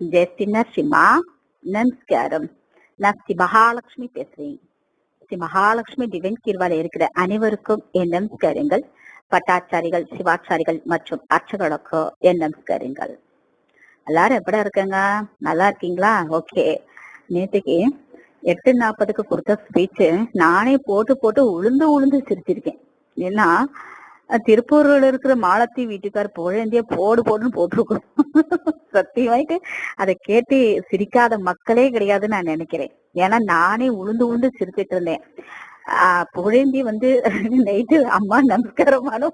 ஜெய் ஸ்ரீ நரசிம்மா. நமஸ்காரம். நான் ஸ்ரீ மகாலட்சுமி பேசுறேன். ஸ்ரீ மகாலட்சுமி டிவைன் கீழ்வால இருக்கிற அனைவருக்கும் என் நமஸ்காரங்கள். பட்டாச்சாரிகள், சிவாச்சாரிகள் மற்றும் அர்ச்சகர்களுக்கு என் நமஸ்காரங்கள். எல்லாரும் எப்படி இருக்காங்க? நல்லா இருக்கீங்களா? ஓகே. நேற்றுக்கு 8:40 கொடுத்த ஸ்பீச் நானே போட்டு போட்டு உளுந்து சிரிச்சிருக்கேன். ஏன்னா திருப்பூர்ல இருக்கிற மாலத்தி வீட்டுக்கார் புகழேந்திய போடுன்னு போட்டிருக்கோம். சத்தியமாயிட்டு அதை கேட்டு சிரிக்காத மக்களே கிடையாதுன்னு நான் நினைக்கிறேன். ஏன்னா நானே உளுந்து சிரிச்சிட்டு இருந்தேன். புகழேந்தி நைட்டு அம்மா நமஸ்காரமான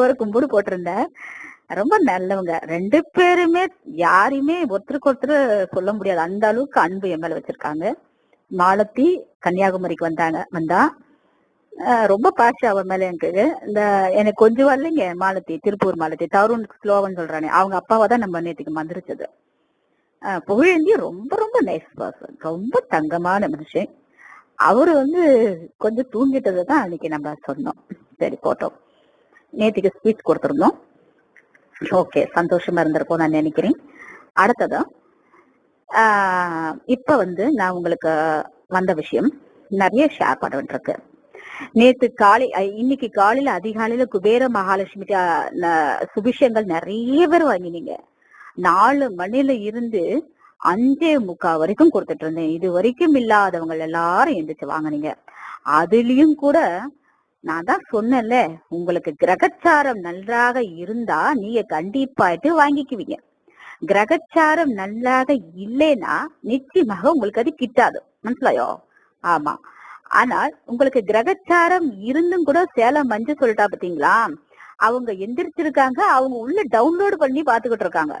ஒரு கும்பிடு போட்டிருந்தேன். ரொம்ப நல்லவங்க 2 பேருமே. யாரையுமே ஒருத்தருக்கு ஒருத்தர் சொல்ல முடியாது, அந்த அளவுக்கு அன்பு என் மேல வச்சிருக்காங்க. மாலத்தி கன்னியாகுமரிக்கு வந்தா ரொம்ப பாசம் அவன் மேல எனக்கு. எனக்கு கொஞ்சம் வரலைங்க. மாலத்தி, திருப்பூர் மாலத்தி, தருண் ஸ்லோவன் சொல்றானே, அவங்க அப்பாவை தான் நம்ம நேற்றுக்கு மந்திரிச்சது. புகழேந்தி ரொம்ப ரொம்ப நைஸ் பர்சன், ரொம்ப தங்கமான மனுஷன். அவரு கொஞ்சம் தூங்கிட்டதை தான் அன்னைக்கு நம்ம சொன்னோம். சரி போட்டோம். நேற்றுக்கு ஸ்பீச் கொடுத்துருந்தோம். ஓகே, சந்தோஷமா இருந்திருக்கும் நான் நினைக்கிறேன். அடுத்ததான் இப்ப நான் உங்களுக்கு வந்த விஷயம் நிறைய ஷேர் பண்ண வேண்டியிருக்கு. இன்னைக்கு காலையில அதிகாலையில குபேர மகாலட்சுமி சுபிஷங்கள் நிறைய பேர் வாங்கினீங்க. 4 மணில இருந்து 5:45 வரைக்கும் கொடுத்துட்டு இருந்தேன். இது வரைக்கும் இல்லாதவங்க எல்லாரும் எந்திரிச்சு வாங்கினீங்க. அதுலயும் கூட நான் தான் சொன்னேன்ல, உங்களுக்கு கிரகச்சாரம் நன்றாக இருந்தா நீங்க கண்டிப்பாயிட்டு வாங்கிக்குவீங்க. கிரகச்சாரம் நல்லாக இல்லைன்னா நிச்சயமாக உங்களுக்கு அது கிட்டாது. மனசிலாயோ? ஆமா. ஆனால் உங்களுக்கு கிரகச்சாரம் இருந்தும் கூட சேலம் மஞ்சள் சொல்லிட்டா பாத்தீங்களா, அவங்க எந்திரிச்சிருக்காங்க. அவங்க உள்ள டவுன்லோடு பண்ணி பாத்துக்கிட்டு இருக்காங்க.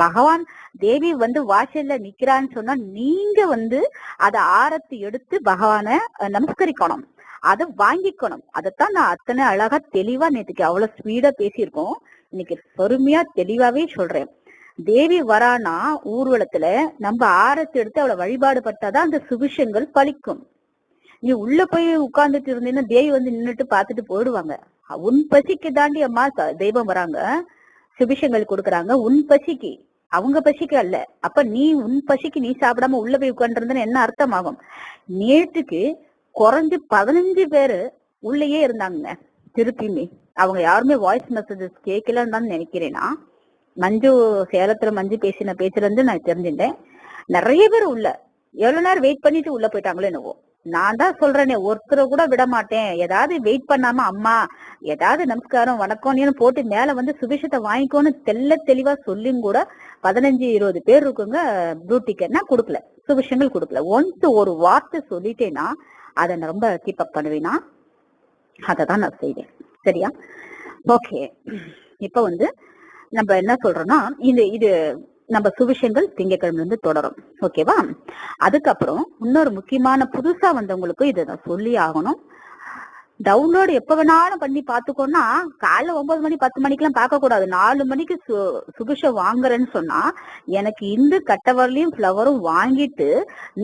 பகவான் தேவி வாசல்ல நிக்கிறான்னு சொன்னா நீங்க அத ஆரத்தி எடுத்து பகவான நமஸ்கரிக்கணும், அதை வாங்கிக்கணும். அதைத்தான் நான் அத்தனை அழகா தெளிவா நேற்றுக்கு அவ்வளவு ஸ்பீடா பேசியிருக்கோம். இன்னைக்கு பொறுமையா தெளிவாவே சொல்றேன். தேவி வரானா ஊர்வலத்துல நம்ம ஆரத்தி எடுத்து அவளை வழிபாடு பட்டாதான் அந்த சுபிஷங்கள் பலிக்கும். நீ உள்ள போய் உட்கார்ந்துட்டு இருந்தீங்கன்னா தேவி நின்னுட்டு பாத்துட்டு போயிடுவாங்க. உன் பசிக்கு தாண்டி அம்மா தெய்வம் வராங்க, சுபிஷங்கள் கொடுக்குறாங்க. உன் பசிக்கு, அவங்க பசிக்கு அல்ல. அப்ப நீ உன் பசிக்கு நீ சாப்பிடாம உள்ள போய் உட்காந்துருந்தேன்னு என்ன அர்த்தம் ஆகும்? நேற்றுக்கு குறைஞ்சு 15 பேரு உள்ளேயே இருந்தாங்க. திருப்பியுமே அவங்க யாருமே வாய்ஸ் மெசேஜஸ் கேட்கலன்னு தான் நினைக்கிறேன்னா, மஞ்சு சேலத்துல மஞ்சு பேசின பேச்சுல இருந்து நான் தெரிஞ்சுட்டேன். நிறைய பேர் உள்ள எவ்வளவு நேரம் வெயிட் பண்ணிட்டு உள்ள போயிட்டாங்களோ என்னவோ. நான் தான் சொல்றேனே, ஒருத்தரை கூட விட மாட்டேன். ஏதாவது வெயிட் பண்ணாம அம்மா ஏதாவது நமஸ்காரம் வணக்கம்னு போட்டு மேல சுபிஷத்தை வாங்கிக்கோன்னு தெளிவா சொல்லியும் கூட 15-20 பேர் இருக்குங்க. ப்ளூ டிக்கெட்னா கொடுக்கல, சுபிஷங்கள் கொடுக்கல. ஒன்ஸ் ஒரு வார்த்தை சொல்லிட்டேன்னா அதை நான் ரொம்ப கீப் அப் பண்ணுவேன்னா அதை தான் நான் செய்வேன். சரியா? ஓகே. இப்ப நம்ம என்ன சொல்றோம்னா, இது நம்ம சுவிஷயங்கள் திங்கட்கிழமை தொடரும். ஓகேவா? அதுக்கப்புறம் இன்னொரு முக்கியமான புதுசா வந்தவங்களுக்கு இதை நான் சொல்லி ஆகணும். டவுன்லோடு எப்ப வேணாலும் பண்ணி பாத்துக்கோன்னா, காலைல 9 மணி 10 மணிக்கெல்லாம் பார்க்க கூடாது. 4 மணிக்கு சுபிஷம் வாங்குறேன்னு சொன்னா எனக்கு இந்த கட்டவரலையும் ஃபிளவரும் வாங்கிட்டு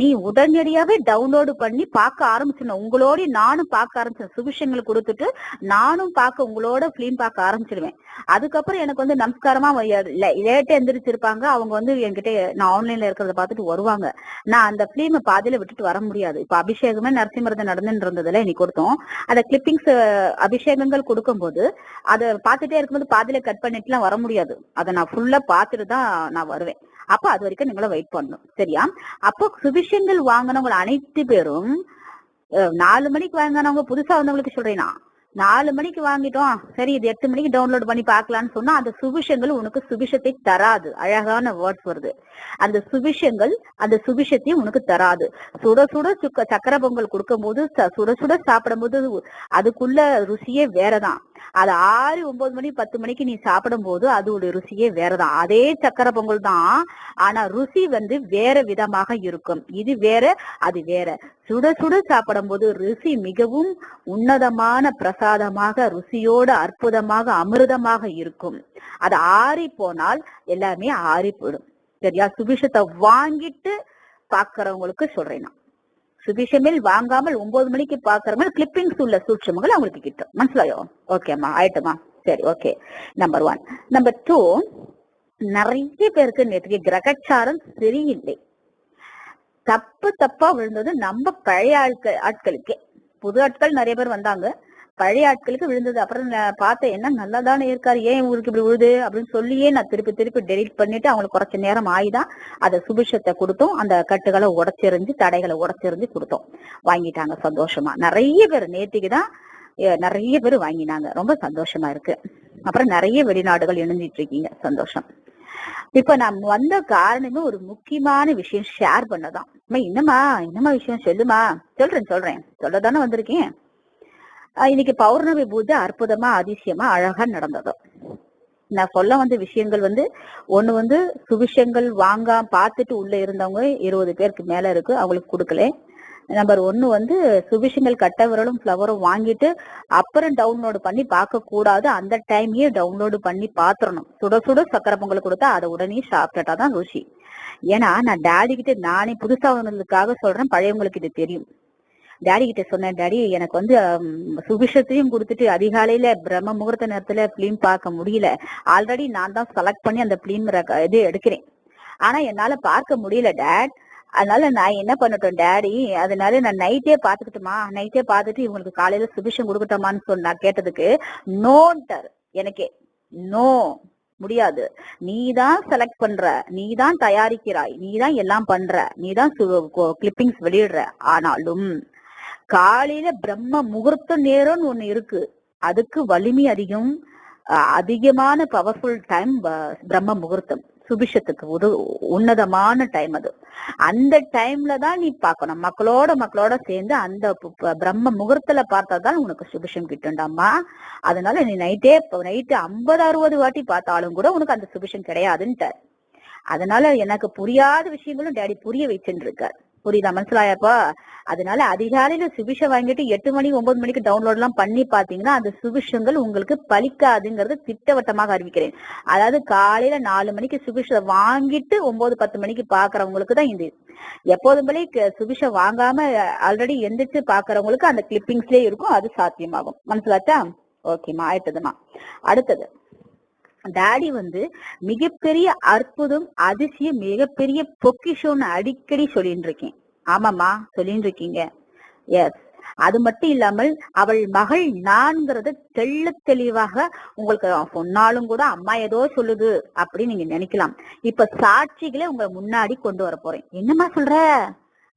நீ உடனடியாவே டவுன்லோடு பண்ணி பார்க்க ஆரம்பிச்சிடணும். உங்களோட நானும் பார்க்க ஆரம்பிச்சேன். சுபிஷங்களை கொடுத்துட்டு நானும் உங்களோட பிலிம் பார்க்க ஆரம்பிச்சிடுவேன். அதுக்கப்புறம் எனக்கு நமஸ்காரமா லேட்டா எந்திரிச்சிருப்பாங்க. அவங்க என்கிட்ட நான் ஆன்லைன்ல இருக்கிறத பார்த்துட்டு வருவாங்க. நான் அந்த பிலிமை பாதியில விட்டுட்டு வர முடியாது. இப்ப அபிஷேகமே நரசிம்மரத்தை நடந்துட்டு இருந்ததுல இன்னைக்கு கொடுத்தோம். அத கிளிப்பிங்ஸ் அபிஷேகங்கள் கொடுக்கும் போது அதை பார்த்துட்டே இருக்கும்போது பாதியில கட் பண்ணிட்டு எல்லாம் வர முடியாது. அதை நான் ஃபுல்லா பார்த்துட்டு தான் நான் வருவேன். அப்ப அது வரைக்கும் நீங்களும் வெயிட் பண்ணணும். சரியா? அப்போ சுபிஷங்கள் வாங்கினவங்க அனைத்து பேரும் 4 மணிக்கு வாங்கினவங்க புதுசா வந்தவங்களுக்கு சொல்றேன்னா, 4 மணிக்கு வாங்கிட்டோம், சரி இது 8 மணிக்கு டவுன்லோட் பண்ணி பாக்கலாம்னு சொன்னா அந்த சுபிஷங்கள் உனக்கு சுபிஷத்தை தராது. அழகான வேர்ட்ஸ் வருது. அந்த சுபிஷங்கள் அந்த சுபிஷத்தையும் உனக்கு தராது. சுட சுட சக்கரை பொங்கல் கொடுக்கும் போது சுட சுட சாப்பிடும் போது அதுக்குள்ள ருசியே வேறதான். அது 6, 9 மணி 10 மணிக்கு நீ சாப்பிடும் போது அதோட ருசியே வேறதான். அதே சக்கரை பொங்கல் தான், ஆனா ருசி வேற விதமாக இருக்கும். இது வேற, அது வேற. சுட சுட சாப்பிடும் போது ருசி மிகவும் உன்னதமான பிரசாதமாக, ருசியோட அற்புதமாக அமிர்தமாக இருக்கும். அது ஆறி போனால் எல்லாமே ஆறி போயிடும். சரியா? சுபிஷத்தை வாங்கிட்டு பாக்குறவங்களுக்கு சொல்றேன் நான். சுபிஷமில் வாங்காமல் 9 மணிக்கு பாக்குறவங்க கிளிப்பிங்ஸ் உள்ள சூட்சமங்கள் அவங்களுக்கு கிட்டும். மனசிலாயோ? ஓகேம்மா, ஆயிட்டுமா? சரி, ஓகே. நம்பர் 1. நம்பர் 2, நிறைய பேருக்கு நேற்றுக்கு கிரகச்சாரம் சரியில்லை. தப்பா விழுந்தது நம்ம பழைய ஆட்களுக்கே. புது ஆட்கள் நிறைய பேர் வந்தாங்க, பழைய ஆட்களுக்கு விழுந்தது. அப்புறம் நான் பார்த்தேன், என்ன நல்லாதானே இருக்காரு, ஏன் உங்களுக்கு இப்படி விழுது அப்படின்னு சொல்லியே நான் திருப்பி டெலிட் பண்ணிட்டு அவங்களுக்கு குறைச்ச நேரம் ஆயிதான் அதை சுபிஷத்தை கொடுத்தோம். அந்த கட்டுகளை உடைச்செறிஞ்சு தடைகளை உடைச்செறிஞ்சு கொடுத்தோம். வாங்கிட்டாங்க சந்தோஷமா. நிறைய பேர் நேற்றுக்குதான் நிறைய பேர் வாங்கினாங்க. ரொம்ப சந்தோஷமா இருக்கு. அப்புறம் நிறைய வெளிநாடுகள் இணைஞ்சிட்டு இருக்கீங்க, சந்தோஷம். இப்ப நான் வந்த காரணமே ஒரு முக்கியமான விஷயம் ஷேர் பண்ணதான். என்னமா விஷயம் சொல்லுமா? சொல்றேன் சொல்லதானே வந்திருக்கேன். இன்னைக்கு பௌர்ணமி பூஜை அற்புதமா அதிசயமா அழகா நடந்தது. நான் சொல்ல வந்த விஷயங்கள் ஒண்ணு சுபிஷங்கள் வாங்காம பார்த்துட்டு உள்ள இருந்தவங்க 20 பேருக்கு மேல இருக்கு, அவங்களுக்கு கொடுக்கல. நம்பர் 1 சுபிஷங்கள் கட்ட விரலும் ஃபிளவரும் வாங்கிட்டு அப்புறம் டவுன்லோடு பண்ணி பார்க்க கூடாது. அந்த டைமையே டவுன்லோடு பண்ணி பாத்துறணும். சுட சுட சக்கரை பொங்கல் கொடுத்தா அதை உடனே சாப்பிட்டாதான் ருசி. ஏன்னா நான் டாடி கிட்ட நானே புதுசா வந்ததுக்காக சொல்றேன், பழையவங்களுக்கு இது தெரியும். டாடி கிட்ட சொன்னேன், டாடி எனக்கு சுபிஷத்தையும் கொடுத்துட்டு அதிகாலையில பிரம்ம முகூர்த்த நேரத்துல பிலிம் பார்க்க முடியல. ஆல்ரெடி நான் தான் செலக்ட் பண்ணி அந்த பிலிம் இது எடுக்கிறேன், ஆனா என்னால பார்க்க முடியல டாட். அதனால நான் என்ன பண்ணட்டும் டாடி, அதனால நான் நைட்டே பாத்துக்கிட்டுமா, நைட்டே பாத்துட்டு இவங்களுக்கு காலையில சுபிஷம் கொடுக்கட்டோமான்னு சொன்னா கேட்டதுக்கு நோன்ட்டாரு. எனக்கே நோ, முடியாது. நீதான் செலக்ட் பண்ற, நீதான் தயாரிக்கிறாய், நீதான் எல்லாம் பண்ற, நீதான் கிளிப்பிங்ஸ் வெளியிடுற. ஆனாலும் காலையில பிரம்ம முகூர்த்த நேரம்னு ஒண்ணு இருக்கு, அதுக்கு வலிமை அதிகம், அதிகமான பவர்ஃபுல் டைம் பிரம்ம முகூர்த்தம். சுபிஷத்துக்கு உன்னதமான டைம் அது. அந்த டைம்ல தான் நீ பார்க்கணும், மக்களோட சேர்ந்து அந்த பிரம்ம முகூர்த்தல பார்த்தாதான் உனக்கு சுபிஷம் கிட்டுண்டாமா. அதனால நீ நைட்டு 50-60 வாட்டி பார்த்தாலும் கூட உனக்கு அந்த சுபிஷம் கிடையாதுன்ட்டு. அதனால எனக்கு புரியாத விஷயங்களும் டாடி புரிய வச்சுட்டு இருக்காரு. புரியுதா, மனசிலாயாப்பா? அதனால அதிகாலையில சுபிஷம் வாங்கிட்டு 8 மணி 9 மணிக்கு டவுன்லோட் எல்லாம் பண்ணி பாத்தீங்கன்னா அந்த சுபிஷங்கள் உங்களுக்கு பலிக்காதுங்கிறது திட்டவட்டமாக அறிவிக்கிறேன். அதாவது காலையில 4 மணிக்கு சுபிஷம் வாங்கிட்டு 9-10 மணிக்கு பாக்குறவங்களுக்கு தான் இது. எப்போதும் போல சுபிஷம் வாங்காம ஆல்ரெடி எந்திரிச்சு பாக்குறவங்களுக்கு அந்த கிளிப்பிங்ஸ்லயே இருக்கும், அது சாத்தியமாகும். மனசிலாச்சா? ஓகேமா, ஆயிட்டதுமா. அடுத்தது, டாடி மிகப்பெரிய அற்புதம் அதிசயம் மிகப்பெரிய பொக்கிஷம்னு அடிக்கடி சொல்லிட்டு இருக்கேன். ஆமாமா, சொல்லிட்டு இருக்கீங்க. எஸ், அது மட்டும் இல்லாமல் அவள் மகள் நான்கிறது தெளிவாக உங்களுக்கு சொன்னாலும் கூட அம்மா ஏதோ சொல்லுது அப்படின்னு நீங்க நினைக்கலாம். இப்ப சாட்சிகளை உங்க முன்னாடி கொண்டு வர போறேன். என்னம்மா சொல்ற?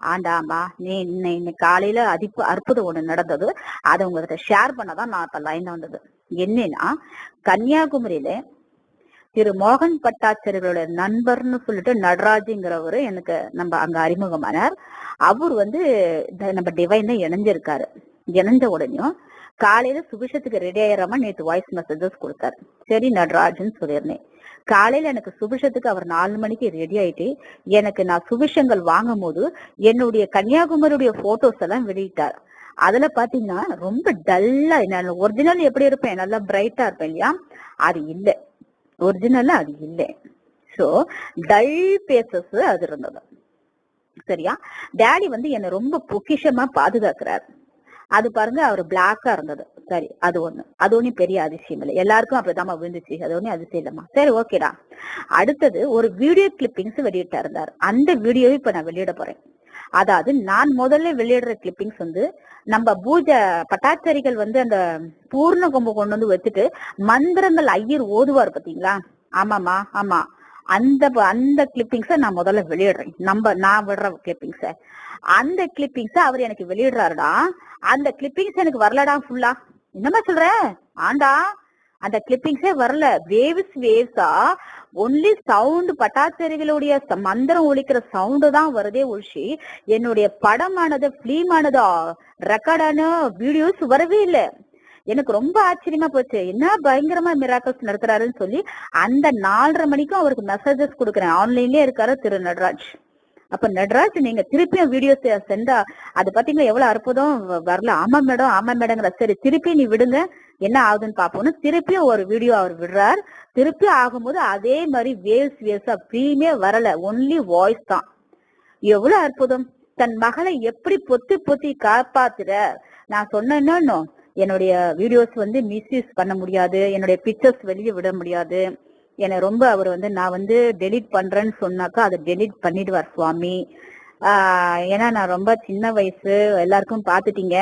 ஆண்டாமா, இன்னைக்கு காலையில அற்புதம் ஒண்ணு நடந்தது, அதை உங்ககிட்ட ஷேர் பண்ணதான் நான் இப்ப லைன்ல வந்தது. என்னன்னா, கன்னியாகுமரியில திரு மோகன் பட்டாச்சாரிகளோட நண்பர்னு சொல்லிட்டு நடராஜுங்கிறவரு எனக்கு நம்ம அங்க அறிமுகமானார். அவர் நம்ம டிவைன்ல இணைஞ்சிருக்காரு. இணைஞ்ச உடனேயும் காலையில சுபிஷத்துக்கு ரெடி ஆயிராம நேற்று வாய்ஸ் மெசேஜஸ் கொடுத்தாரு. சரி நடராஜன் சொல்லியிருந்தேன். காலையில எனக்கு சுபிஷத்துக்கு அவர் 4 மணிக்கு ரெடி ஆயிட்டு எனக்கு நான் சுபிஷங்கள் வாங்கும் போது என்னுடைய கன்னியாகுமரியுடைய போட்டோஸ் எல்லாம் வெளியிட்டார். அதுல பாத்தீங்கன்னா ரொம்ப டல்லா, நான் ஒரிஜினல் எப்படி இருப்பேன், நல்லா பிரைட்டா இருப்பேன் இல்லையா, அது இல்லை. ஒரிஜினல் அது இல்லை. சோ டல் பேசஸ் அது இருந்தது. சரியா? டாடி என்ன ரொம்ப பொக்கிஷமா பாதுகாக்கிறாரு. அது பாருங்க, அவர் பிளாக்கா இருந்தது. சரி, அது ஒண்ணு பெரிய அதிசயம் இல்லை, எல்லாருக்கும் அப்படிதான் விழுந்துச்சு, அது ஒண்ணு அதிசயம் இல்லம்மா. சரி, ஓகேடா. அடுத்தது ஒரு வீடியோ கிளிப்பிங்ஸ் வெளியிட்டா இருந்தார். அந்த வீடியோவை இப்ப நான் வெளியிட போறேன். அதாவது நான் முதல்ல வெளியிடுற கிளிப்பிங்ஸ் நம்ம பூஜை பட்டாச்சாரிகள் அந்த பூர்ண கொம்பு கொண்டு வச்சுட்டு மந்திரங்கள் ஐயர் ஓதுவார் பாத்தீங்களா? ஆமாமா, ஆமா. அந்த கிளிப்பிங்ஸ நான் முதல்ல வெளியிடுறேன். நான் விடுற கிளிப்பிங்ஸ, அந்த கிளிப்பிங்ஸ அவர் எனக்கு வெளியிடுறாருடா. அந்த கிளிப்பிங்ஸ் எனக்கு வரலடா ஃபுல்லா. என்னமா சொல்ற? ஆண்டா, அந்த கிளிப்பிங்ஸே வரல. வேவ்ஸா ஒன்லி சவுண்ட், பட்டாச்சேரிகளுடைய மந்திரம் ஒழிக்கிற சவுண்டு தான் வருதே ஒழிச்சு என்னுடைய படமானது, பிலிமானது, ரெக்கார்டான வீடியோஸ் வரவே இல்லை. எனக்கு ரொம்ப ஆச்சரியமா போச்சு. என்ன பயங்கரமா மிராக்கல்ஸ் நடத்துறாருன்னு சொல்லி அந்த 4:30 மணிக்கும் அவருக்கு மெசேஜஸ் கொடுக்குறேன். ஆன்லைன்லயே இருக்காரு திரு நடராஜ். அப்ப நடராஜ், நீங்க திருப்பியும் வீடியோஸ் சென்றா அது பாத்தீங்களா எவ்வளவு அற்புதம் வரல. ஆமா மேடம், ஆமா மேடங்கிற. சரி, திருப்பி நீ விடுங்க, என்ன ஆகுதுன்னு பாப்போம்னு திருப்பியும் ஒரு வீடியோ அவர் விடுறார். திருப்பி ஆகும்போது அதே மாதிரி வேவ்ஸா ஃப்ரீமே வரல, ஒன்லி வாய்ஸ் தான். எவ்வளவு அற்புதம்! தன் மகளை எப்படி பொத்தி காப்பாத்துற. நான் சொன்னேன்னு என்னுடைய வீடியோஸ் மிஸ்யூஸ் பண்ண முடியாது, என்னுடைய பிக்சர்ஸ் வெளியே விட முடியாது, என்னை ரொம்ப அவர் நான் டெலீட் பண்றேன்னு சொன்னாக்கா அதை டெலீட் பண்ணிடுவார் சுவாமி. ஏன்னா நான் ரொம்ப சின்ன வயசு, எல்லாருக்கும் பாத்துட்டீங்க,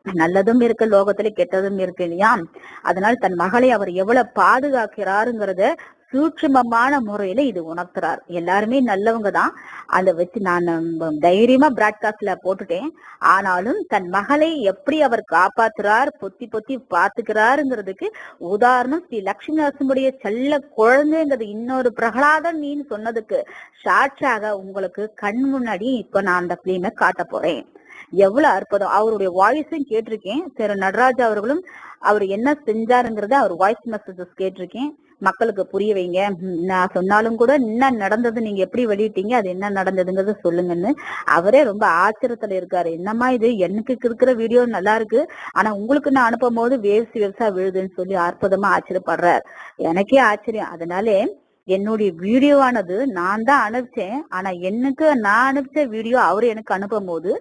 நல்லதும் இருக்கு லோகத்துல, கெட்டதும் இருக்கு இல்லையா? அதனால தன் மகளை அவர் எவ்வளவு பாதுகாக்கிறாருங்கிறத சூட்சுமமான முறையில இது உணர்த்துறார். எல்லாருமே நல்லவங்க தான், அதை வச்சு நான் தைரியமா பிராட்காஸ்ட்ல போட்டுட்டேன். ஆனாலும் தன் மகளை எப்படி அவர் காப்பாத்துறார், பொத்தி பொத்தி பாத்துக்கிறாருங்கிறதுக்கு உதாரணம் ஸ்ரீ லட்சுமி நரசிம்முடைய செல்ல குழந்தைங்கிறது இன்னொரு பிரகலாதன் நீன்னு சொன்னதுக்கு சாட்சியாக உங்களுக்கு கண் முன்னாடி இப்ப நான் அந்த பிலிமை காட்ட போறேன். எவ்வளவு அற்புதம்! அவருடைய வாய்ஸும் கேட்டிருக்கேன். திரு நடராஜ் அவர்களும் அவர் என்ன செஞ்சாருங்கிறத அவர் வாய்ஸ் மெசேஜஸ் கேட்டிருக்கேன். மக்களுக்கு புரிய வைங்க, நான் சொன்னாலும் கூட என்ன நடந்தது, நீங்க எப்படி வெளியிட்டீங்க, அது என்ன நடந்ததுங்கிறத சொல்லுங்கன்னு அவரே ரொம்ப ஆச்சரியத்துல இருக்காரு. என்னமா இது, எனக்கு இருக்கிற வீடியோ நல்லா இருக்கு, ஆனா உங்களுக்கு நான் அனுப்பும் போது வேவ்ஸா விழுதுன்னு சொல்லி அற்புதமா ஆச்சரியப்படுறார். எனக்கே ஆச்சரியம். அதனாலே என்னுடைய வீடியோவானது நான் தான் அனுப்பிச்சேன், ஆனா எனக்கு நான் அனுப்பிச்ச வீடியோ அவரு எனக்கு அனுப்பும் போது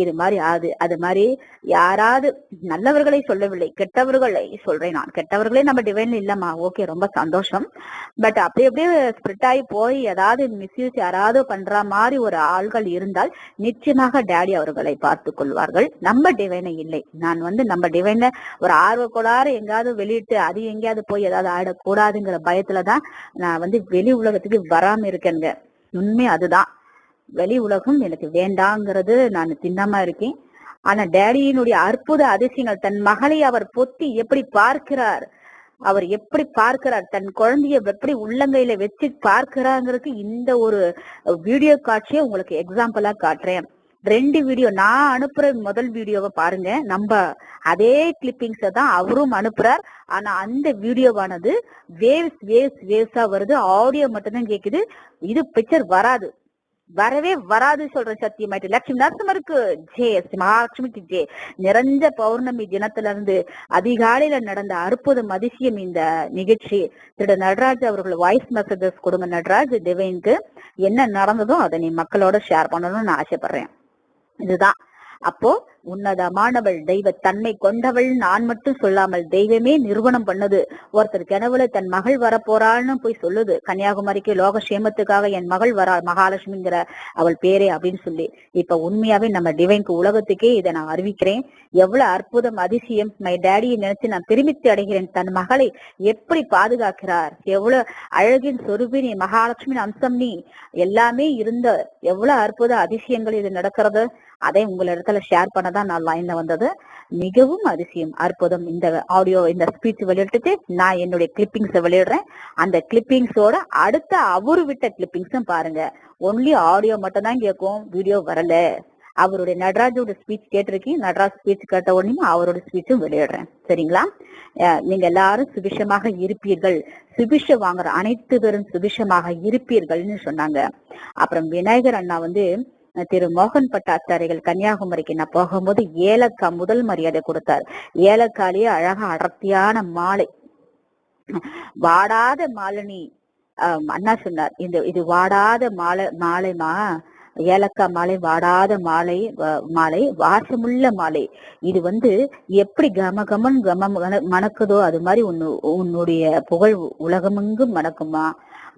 இது மாதிரி ஆகுது. அது மாதிரி யாராவது நல்லவர்களை சொல்லவில்லை, கெட்டவர்களை சொல்றேன். நான் கெட்டவர்களே நம்ம டிவைன்ல இல்லம்மா, ஓகே, ரொம்ப சந்தோஷம். பட் அப்படியே ஸ்ப்ரிட் ஆகி போய் ஏதாவது மிஸ்யூஸ் யாராவது பண்ற மாதிரி ஒரு ஆள்கள் இருந்தால் நிச்சயமாக டேடி அவர்களை பார்த்து கொள்வார்கள். நம்ம டிவைனை இல்லை. நான் நம்ம டிவைன்ல ஒரு ஆர்வ கோளாறு எங்காவது வெளியிட்டு அது எங்கேயாவது போய் ஏதாவது ஆயிடக்கூடாதுங்கிற பயத்துலதான் நான் வெளி உலகத்துக்கு வராம இருக்கேங்க. உண்மை அதுதான். வெளி உலகம் எனக்கு வேண்டாங்கிறது நான் திண்ணமா இருக்கேன். ஆனா டேடியினுடைய அற்புத அதிசயங்கள், தன் மகளை அவர் பொத்தி எப்படி பார்க்கிறார், அவர் எப்படி பார்க்கிறார், தன் குழந்தைய எப்படி உள்ளங்கையில வச்சு பார்க்கிறாங்கிறதுக்கு இந்த ஒரு வீடியோ காட்சியை உங்களுக்கு எக்ஸாம்பிளா காட்டுறேன். 2 வீடியோ நான் அனுப்புற முதல் வீடியோவை பாருங்க. நம்ம அதே கிளிப்பிங்ஸ தான் அவரும் அனுப்புறார். ஆனா அந்த வீடியோவானது வேவ்ஸா வருது, ஆடியோ மட்டும்தான் கேக்குது. இது பிக்சர் வரவே வராது சொல்ற சத்தியமாயிட்டு. லட்சுமி நரசிம்மருக்கு ஜெய, மகாலட்சுமிக்கு ஜெய. நிறைஞ்ச பௌர்ணமி தினத்துல இருந்து அதிகாலையில நடந்த அற்புதம் அதிசயம் இந்த நிகழ்ச்சி. திரு நடராஜ் அவர்கள் வாய்ஸ் மெசேஜஸ் கொடுங்க. நடராஜ் டிவைனுக்கு என்ன நடந்ததோ அதை நீ மக்களோட ஷேர் பண்ணணும்னு நான் ஆசைப்படுறேன். இதுதான். அப்போ உன்னதமானவள், தெய்வ தன்மை கொண்டவள் நான் மட்டும் சொல்லாமல் தெய்வமே நிறுவனம் பண்ணுது. ஒருத்தர் கனவுல தன் மகள் வரப்போறான்னு போய் சொல்லுது, கன்னியாகுமரிக்கு லோக சேமத்துக்காக என் மகள் வரா, மகாலட்சுமிங்கிற அவள் பேரே அப்படின்னு சொல்லி. இப்ப உண்மையாவே நம்ம டிவைனுக்கு உலகத்துக்கே இதை நான் அறிவிக்கிறேன். எவ்வளவு அற்புதம் அதிசயம்! மை டேடியை நினைச்சு நான் பெருமித்து அடைகிறேன். தன் மகளை எப்படி பாதுகாக்கிறார், எவ்வளவு அழகின் சொருபினி, மகாலட்சுமி அம்சம் நீ, எல்லாமே இருந்த எவ்வளவு அற்புத அதிசயங்கள் இது நடக்கிறது. அதை உங்களிடத்துல ஷேர் பண்ணதான் நான் லைன்ல வந்தது. மிகவும் அதிசயம், அற்புதம். இந்த ஆடியோ, இந்த ஸ்பீச் வெளியிட்டு நான் என்னுடைய கிளிப்பிங்ஸை வெளியிடுறேன். அந்த கிளிப்பிங்ஸோட அடுத்த அவரு விட்ட கிளிப்பிங்ஸும் பாருங்க. ஒன்லி ஆடியோ மட்டும் தான் கேட்கும், வீடியோ வரல. அவருடைய நடராஜோட ஸ்பீச் கேட்டிருக்கீங்க. நடராஜ் ஸ்பீச் கேட்ட உடனே அவரோட ஸ்பீச்சும் வெளியிடுறேன். சரிங்களா? நீங்க எல்லாரும் சுபிஷமாக இருப்பீர்கள், சுபிஷ வாங்குற அனைத்து பேரும் சுபிஷமாக இருப்பீர்கள்னு சொன்னாங்க. அப்புறம் விநாயகர் அண்ணா திரு மோகன் பட்டாச்சாரிகள் கன்னியாகுமரிக்கு நான் போகும்போது ஏலக்காய் முதல் மரியாதை கொடுத்தார். ஏலக்காயிலேயே அழகா அடர்த்தியான மாலை, வாடாத மாலினி. அண்ணா சொன்னார், இது வாடாத மாலைமா, ஏலக்காய் மாலை, வாடாத மாலை, வாசமுள்ள மாலை. இது எப்படி கமகமன் மணக்குதோ அது மாதிரி உன்னுடைய புகழ் உலகமெங்கும் மணக்குமா,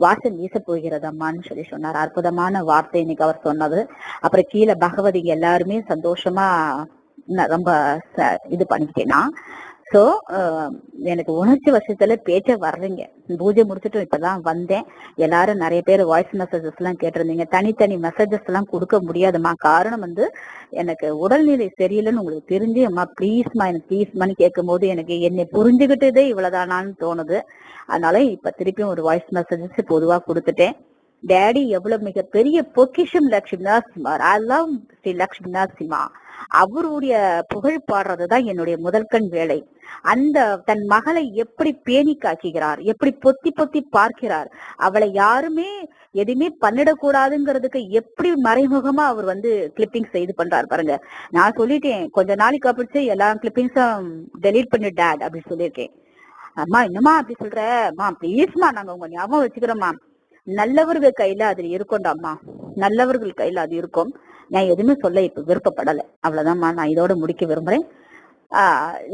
வாசம் வீச போகிறதம்மான்னு சொல்லி சொன்னார். அற்புதமான வார்த்தை இன்னைக்கு அவர் சொன்னது. அப்புறம் கீழே பகவதிங்க எல்லாருமே சந்தோஷமா ரொம்ப இது பண்ணிக்கிட்டேன்னா. சோ எனக்கு உணர்ச்சி வசத்துல பேச்ச வரலைங்க. பூஜை முடிச்சுட்டு இப்பதான் வந்தேன். எல்லாரும் நிறைய பேர் வாய்ஸ் மெசேஜஸ் எல்லாம் கேட்டிருந்தீங்க. தனித்தனி மெசேஜஸ் எல்லாம் கொடுக்க முடியாதுமா. காரணம் எனக்கு உடல்நிலை சரியில்லைன்னு உங்களுக்கு தெரிஞ்சு, அம்மா ப்ளீஸ்மா எனக்கு ப்ளீஸ்மான்னு கேட்கும் போது எனக்கு என்னை புரிஞ்சுக்கிட்டதே இவ்வளவுதானான்னு தோணுது. அதனால இப்ப திருப்பியும் ஒரு வாய்ஸ் மெசேஜஸ் பொதுவா கொடுத்துட்டேன். டேடி எவ்வளவு மிகப்பெரிய பொக்கிஷம் லட்சுமி நரசிம்மா. I love Sri Lakshmi Narasimha. அவருடைய புகழ் பாடுறதுதான் என்னுடைய முதல்கண் வேலை. அந்த தன் மகளை எப்படி பேணி காக்குகிறார், எப்படி பொத்தி பொத்தி பார்க்கிறார், அவளை யாருமே எதுவுமே பண்ணிடக்கூடாதுங்கிறதுக்கு எப்படி மறைமுகமா அவர் கிளிப்பிங்ஸ் இது பண்றாரு பாருங்க. நான் சொல்லிட்டேன், கொஞ்ச நாளைக்கு அப்பிடிச்சு எல்லா கிளிப்பிங்ஸும் டெலீட் பண்ணி டேட் அப்படின்னு சொல்லியிருக்கேன். அம்மா என்னமா அப்படி சொல்ற, அம்மா ப்ளீஸ்மா, நாங்க உங்க ஞாபகம் வச்சுக்கிறோம்மா. நல்லவர்கள் கையில அது இருக்கும்டாம்மா, நல்லவர்கள் கையில அது இருக்கும். நான் எதுவுமே சொல்ல இப்ப விருப்பப்படலை. அவ்வளவுதான்மா, நான் இதோட முடிக்க விரும்புறேன்.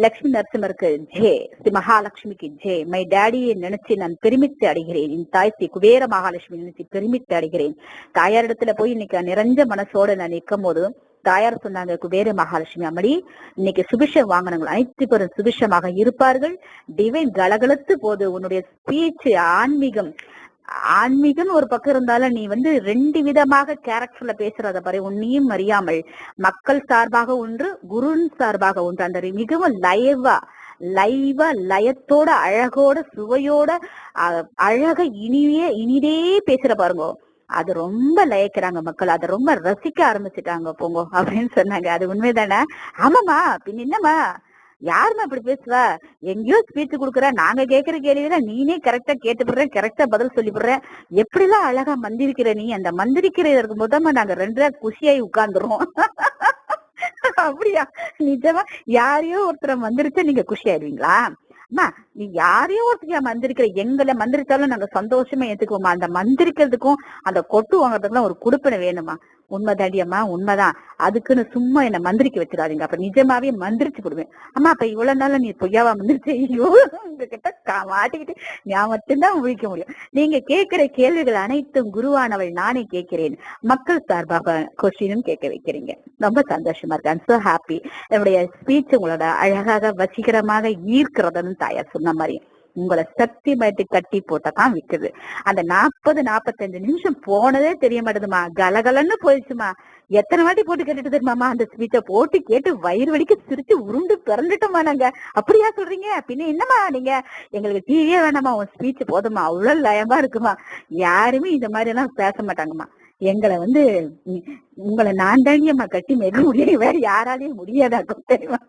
லட்சுமி நரசிம்மருக்கு ஜே, ஸ்ரீ மகாலட்சுமிக்கு ஜே. மை டேடியை நினைச்சு நான் பெருமித்து அடைகிறேன். என் தாய் ஸ்ரீ குபேர மகாலட்சுமி நினைச்சு பெருமித்து அடைகிறேன். தாயாரிடத்துல போய் இன்னைக்கு நிறைஞ்ச மனசோட நான் நிற்கும் போது தாயார் சொன்னாங்க, குபேர மகாலட்சுமி அம்மடி இன்னைக்கு சுபிஷம் வாங்கினவங்க அனைத்து பேரும் சுபிஷமாக இருப்பார்கள். டிவைன் கலகலத்து போது உன்னுடைய ஸ்பீச் ஆன்மீகம் ஒரு பக்கம் இருந்தாலும் நீ ரெண்டு விதமாக கேரக்டர்ல பேசுறத பாரு. உன்னையும் அறியாமல் மக்கள் சார்பாக ஒன்று, குரு சார்பாக ஒன்று. அந்த மிகவும் லயத்தோட அழகோட சுவையோட அழக இனிதே பேசுற பாருங்க. அது ரொம்ப லயக்கிறாங்க மக்கள், அதை ரொம்ப ரசிக்க ஆரம்பிச்சுட்டாங்க போங்க அப்படின்னு சொன்னாங்க. அது உண்மைதானே? ஆமாமா, பின் என்னமா யாருமா இப்படி பேசுவா? எங்கேயோ ஸ்பீச் கொடுக்குற, நாங்க கேட்கிற கேள்வியில நீனே கரெக்டா கேட்டுப்படுற, கரெக்டா பதில் சொல்லிவிடுற. எப்படிலாம் அழகா மந்திரிக்கிற நீ. அந்த மந்திரிக்கிறதுக்கு முதல்ல நாங்க 2 குஷியாயி உட்கார்ந்துருவோம். அப்படியா? நிஜமா யாரையோ ஒருத்தரை மந்திரிச்சா நீங்க குஷி ஆயிடுவீங்களா? அம்மா, நீ யாரையோ ஒருத்தர் மந்திரிக்கிற, எங்களை மந்திரிச்சாலும் நாங்க சந்தோஷமா ஏத்துக்குவோமா. அந்த மந்திரிக்கிறதுக்கும் அந்த கொட்டு வாங்குறதுக்குலாம் ஒரு குடுப்பினை வேணுமா? உண்மைதாடியம்மா, உண்மைதான். அதுக்குன்னு சும்மா என்ன மந்திரிக்க வச்சிடாதீங்க. அப்ப நிஜமாவே மந்திரிச்சு கொடுவேன். அம்மா, அப்ப இவ்வளவு நாள நீ பொய்யாவா மந்திரிச்ச? ஐயோ, உங்ககிட்ட மாட்டிக்கிட்டு நான் மட்டும்தான் முழிக்க முடியும். நீங்க கேட்கிற கேள்விகள் அனைத்தும் குருவானவள் நானே கேட்கிறேன். மக்கள் சார்பாக கொஸ்டினும் கேட்க வைக்கிறீங்க. ரொம்ப சந்தோஷமா இருக்கு. I'm so happy. என்னுடைய ஸ்பீச் உங்களோட அழகாக வசீகரமாக ஈர்க்கிறதுன்னு தாயார் சொன்ன மாதிரி உங்களை சக்தி பயத்து கட்டி போட்டதான் விக்குது. அந்த 40-45 நிமிஷம் போனதே தெரிய மாட்டேதுமா. கலகலன்னு போயிடுச்சுமா. எத்தனை வாட்டி போட்டு கேட்டுட்டு தெரியுமாமா? அந்த ஸ்பீச்சை போட்டு கேட்டு வயிறு வலிக்கு சிரிச்சு உருண்டு பிறந்துட்டோமா நாங்க. அப்படியா சொல்றீங்க? பின்ன என்னமா நீங்க? எங்களுக்கு டிவியே வேணாமா, உன் ஸ்பீச் போதுமா, அவ்வளவு லயமா இருக்குமா. யாருமே இந்த மாதிரி எல்லாம் பேச மாட்டாங்கம்மா. எங்களை உங்களை நான் தாண்டியம்மா கட்டி மெல்ல முடியும், வேற யாராலையும் முடியாதாக்கும் தெரியுமா.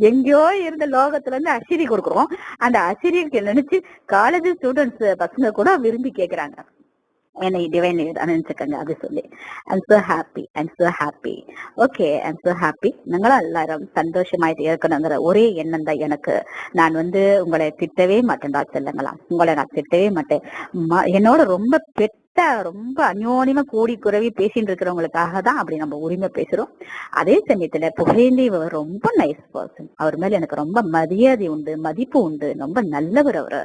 எங்கேயோ இருந்த லோகத்துல இருந்து அசிரி கொடுக்குறோம். அந்த அசிரிக்கு நினைச்சு காலேஜ் ஸ்டூடெண்ட்ஸ் பசங்க கூட விரும்பி கேக்குறாங்க, என்னை டிவைன் நினைச்சுக்கங்க அப்படி சொல்லி. I'm so happy, I'm so happy. Okay, I'm so happy. நாங்களும் எல்லாரும் சந்தோஷமாயிட்டு இருக்கணுங்கிற ஒரே எண்ணம் தான் எனக்கு. நான் உங்களை திட்டவே மாட்டேன்டா செல்லுங்களா, உங்களை நான் திட்டவே மாட்டேன். என்னோட ரொம்ப ரொம்ப அந்யோன்யமா கூடி குறவி பேசிட்டு இருக்கிறவங்களுக்காக தான் அப்படி நம்ம உரிமை பேசுறோம். அதே சமயத்துல புகழேந்தி ரொம்ப நைஸ் பர்சன். அவர் மேல எனக்கு ரொம்ப மரியாதை உண்டு, மதிப்பு உண்டு. ரொம்ப நல்லவர் அவரு.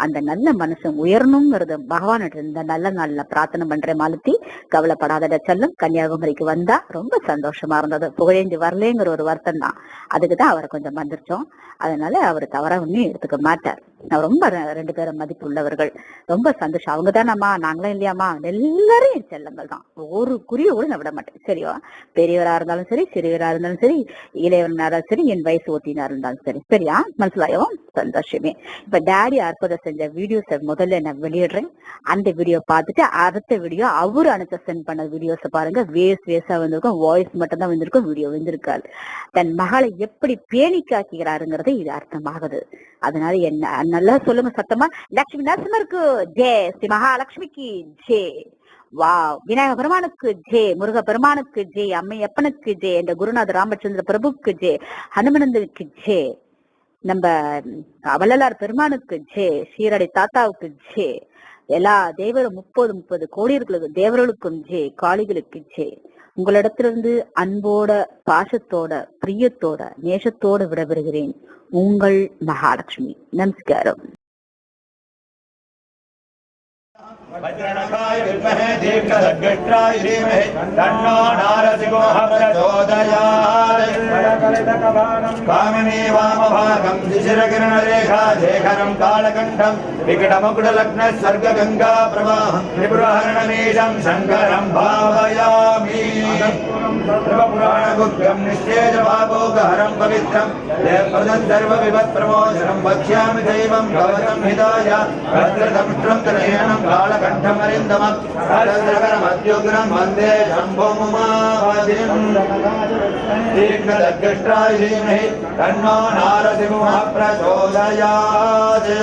அந்த நல்ல மனுஷன் உயரணுங்கிறது பகவான் இந்த நல்ல நாள்ல பிரார்த்தனை பண்றேன். மாலத்தி, கவலைப்படாத செல்லும். கன்னியாகுமரிக்கு வந்தா ரொம்ப சந்தோஷமா இருந்தது. புகழேந்தி வரலேங்கிற ஒரு வருத்தம் தான். அதுக்குதான் அவரை கொஞ்சம் வந்துருச்சோம். அதனால அவரு தவறா ஒன்னும் எடுத்துக்க மாட்டார். ரொம்ப 2 பேரும் மதிப்பு உள்ளவர்கள். ரொம்ப சந்தோஷம். அவங்க தானம்மா, நாங்களும் இல்லையாமா. எல்லாரும் என் செல்லங்கள் தான். ஒரு குறிய கூட நான் விட மாட்டேன். சரியா? பெரியவரா இருந்தாலும் சரி, சிறியவரா இருந்தாலும் சரி, இளையவனாலும் சரி, என் வயசு ஒத்தினா இருந்தாலும் சரி. சரியா? மனசுலாயோ? சந்தோஷமே. இப்ப டேடி அற்புதம் செஞ்ச வீடியோஸ் முதல்ல நான் வெளியிடுறேன். அந்த வீடியோ பார்த்துட்டு அடுத்த வீடியோ அவரு அனுப்ப சென்ட் பண்ண வீடியோஸ் பாருங்க. வேஸா வந்திருக்கும், வாய்ஸ் மட்டும் தான் வந்திருக்கும், வீடியோ வந்திருக்காது. தன் மகளை எப்படி பேணி காக்கிறாருங்கிறது இது அர்த்தமாகுது. அதனால என்ன நல்லா சொல்லுங்க சத்தமா. லட்சுமி நரசிம்மருக்கு ஜே, ஸ்ரீ மகாலட்சுமிக்கு ஜே, வா, விநாயக பெருமானுக்கு ஜே, முருக பெருமானுக்கு ஜே, அம்மையப்பனுக்கு ஜே, இந்த குருநாத ராமச்சந்திர பிரபுக்கு ஜே, ஹனுமனந்தனுக்கு ஜே, நம்ம வள்ளலார் பெருமானுக்கு ஜே, ஷீரடி தாத்தாவுக்கு ஜே, எல்லா தேவரும் 30 கோடிகளுக்கு தேவர்களுக்கும் ஜே, காளிகளுக்கு ஜே. உங்களிடத்திலிருந்து அன்போட, பாசத்தோட, பிரியத்தோட, நேசத்தோட விடைபெறுகிறேன். உங்கள் மகாலட்சுமி. நமஸ்காரம். वज्रनखाय विद्महे दीर्घदग्गष्ट्राय धीमहि तन्नो नारसिंहः प्रचोदयात् कामिनी वामभागं शिशिरकिरणरेखा शेखरं कालकण्ठं विकटमुकुटलग्नः सर्गगङ्गा प्रवाहं त्रिपुरहरणनीशं शङ्करं भावयामि सर्वपुराणगुह्यं निश्चेजभावोगहरं पवित्रं देवपदं सर्वविपत्प्रमोचनं वक्ष्यामि दैवं भवतं हिताय भद्रदंष्ट्रं तनयनं कालकण्ठमरिन्दमं सरस्रकरमत्युग्रं वन्दे शम्भुमुमापतिं दीर्घदग्गष्ट्राय धीमहि तन्नो नारसिंहः प्रचोदयात्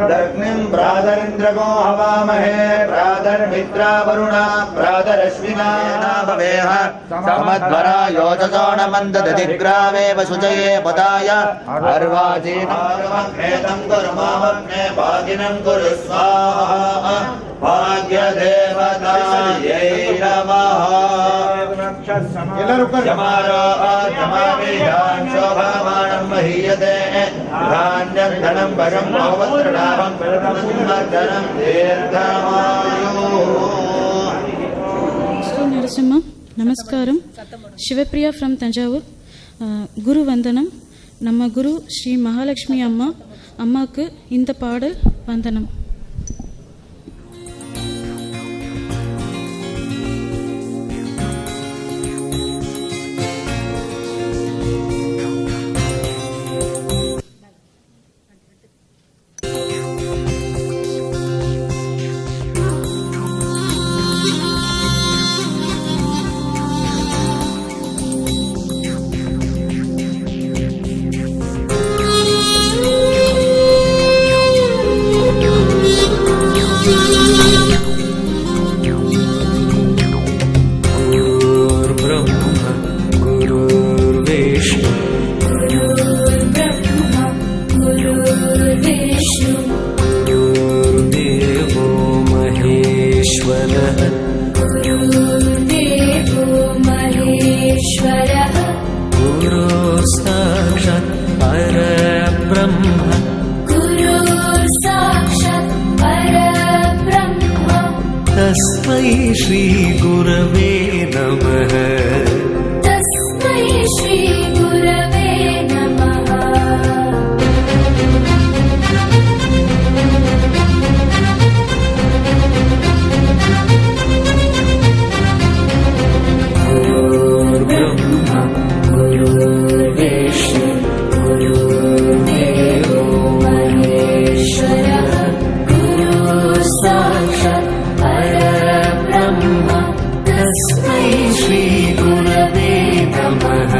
दग्निं प्रातरिन्द्रगो हवामहे प्रातर्मित्रा वरुणा प्रातरश्विना भवेह समध्वरा योजसोणमन्ददधिग्रामे वसुजये पदाय अर्वाचीनागमग्नेतं कुर्मावग्ने भागिनं कुरु स्वाहा भाग्यदेवतायै नमः। यमारोऽध्यमावेयान् शोभामानं महीयते धान्यं धनं भगं भवत्रडाहं प्रथमसिंहधनं दीर्घमायुः. Sri Narasimha, Namaskaram. Shivapriya from Tanjavur. Guru Vandanam. நம்ம குரு ஸ்ரீ மகாலட்சுமி அம்மாவுக்கு இந்த பாடல் வந்தனம். तस्मै श्री गुरवे नमः. तस्मै श्री गुरवे नमः. गुरुर्ब्रह्मा गुरुर्विष्णु गुरुर्देवो महेश्वरः गुरुः साक्षात् परब्रह्म तस्मै श्री गुरवे नमः.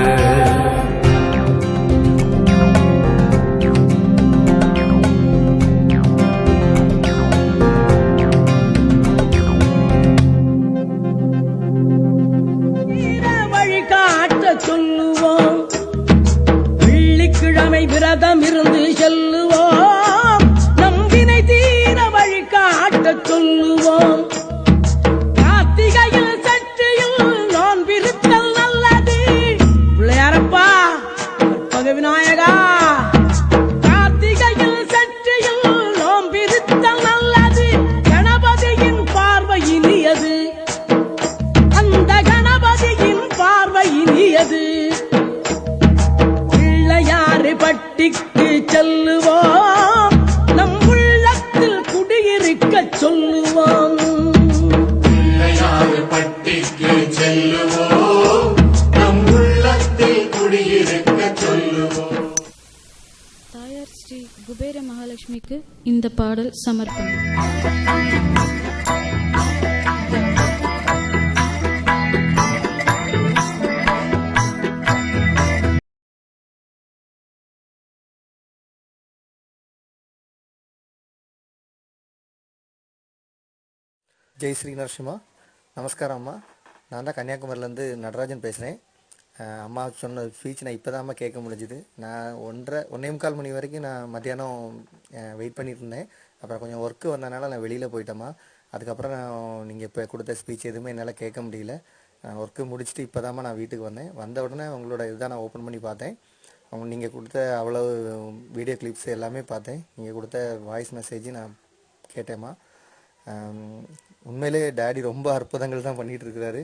வழிகாட்ட சொல்லுவோம், வெள்ளிக்கிழமை விரதம் இருந்து செல்லுவோம், நம்பினை தீர வழிகாட்ட சொல்லுவோம். கார்த்திகையில் சஷ்டியில் நோன்பிருத்தல் நல்லது. பிள்ளையாரப்பா கற்பக விநாயகா, கார்த்திகையில் சஷ்டியில் நோன்பிருத்தல் நல்லது. கணபதியின் பார்வை இனியது, அந்த கணபதியின் பார்வை இனியது. பிள்ளையாறு பட்டிக்கு செல்லுவோம், நம் உள்ளத்தில் குடியிருக்க சொல்லுவோம். பிள்ளையாறு பட்டிக்கு செல்லுவோம், நம் உள்ளத்தில் குடியிருக்க சொல்லுவோம். தாயார் ஸ்ரீ குபேர மகாலட்சுமிக்கு இந்த பாடல் சமர்ப்பணம். ஜெய் ஸ்ரீ நரசிம்மா. நமஸ்காரம் அம்மா. நான் தான் கன்னியாகுமரியிலேருந்து நடராஜன் பேசுகிறேன். அம்மா சொன்ன ஸ்பீச் நான் இப்போ தான் அம்மா கேட்க முடிஞ்சுது. நான் 1:45 மணி வரைக்கும் நான் மத்தியானம் வெயிட் பண்ணிட்டு இருந்தேன். அப்புறம் கொஞ்சம் ஒர்க்கு வந்ததுனால நான் வெளியில் போயிட்டேம்மா. அதுக்கப்புறம் நான் நீங்கள் இப்போ கொடுத்த ஸ்பீச் எதுவுமே என்னால் கேட்க முடியல. ஒர்க்கு முடிச்சுட்டு இப்போ தான்மா நான் வீட்டுக்கு வந்தேன். வந்த உடனே உங்களோட இதுதான் நான் ஓப்பன் பண்ணி பார்த்தேன். நீங்கள் கொடுத்த அவ்வளோ வீடியோ கிளிப்ஸ் எல்லாமே பார்த்தேன். நீங்கள் கொடுத்த வாய்ஸ் மெசேஜ் நான் கேட்டேம்மா. உண்மையிலே டேடி ரொம்ப அற்புதங்கள் தான் பண்ணிகிட்டு இருக்கிறாரு.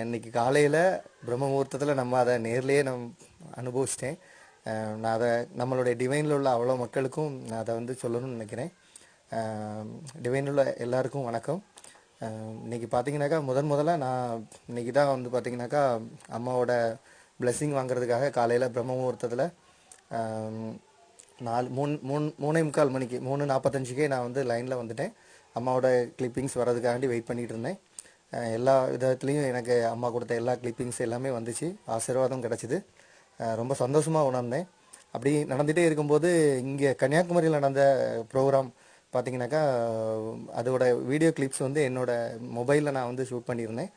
இன்னைக்கு காலையில் பிரம்ம முகூர்த்தத்தில் நம்ம அதை நேர்லேயே அனுபவிச்சிட்டேன். நான் அதை நம்மளுடைய டிவைனில் உள்ள அவ்வளோ மக்களுக்கும் நான் அதை வந்து சொல்லணும்னு நினைக்கிறேன். டிவைனில் உள்ள எல்லாருக்கும் வணக்கம். இன்றைக்கி பார்த்தீங்கன்னாக்கா முதலாக நான் இன்றைக்கி தான் வந்து பார்த்திங்கனாக்கா அம்மாவோட பிளெஸ்ஸிங் வாங்குறதுக்காக காலையில் பிரம்ம முகூர்த்தத்தில் 3:45 மணிக்கு 3:45க்கே நான் வந்து லைனில் வந்துட்டேன். அம்மாவோட கிளிப்பிங்ஸ் வர்றதுக்காண்டி வெயிட் பண்ணிகிட்டு இருந்தேன். எல்லா விதத்துலேயும் எனக்கு அம்மா கொடுத்த எல்லா கிளிப்பிங்ஸ் எல்லாமே வந்துச்சு. ஆசீர்வாதம் கிடச்சிது. ரொம்ப சந்தோஷமாக உணர்ந்தேன். அப்படி நடந்துகிட்டே இருக்கும்போது இங்கே கன்னியாகுமரியில் நடந்த ப்ரோக்ராம் பார்த்திங்கனாக்கா அதோட வீடியோ கிளிப்ஸ் வந்து என்னோடய மொபைலில் நான் வந்து ஷூட் பண்ணியிருந்தேன்.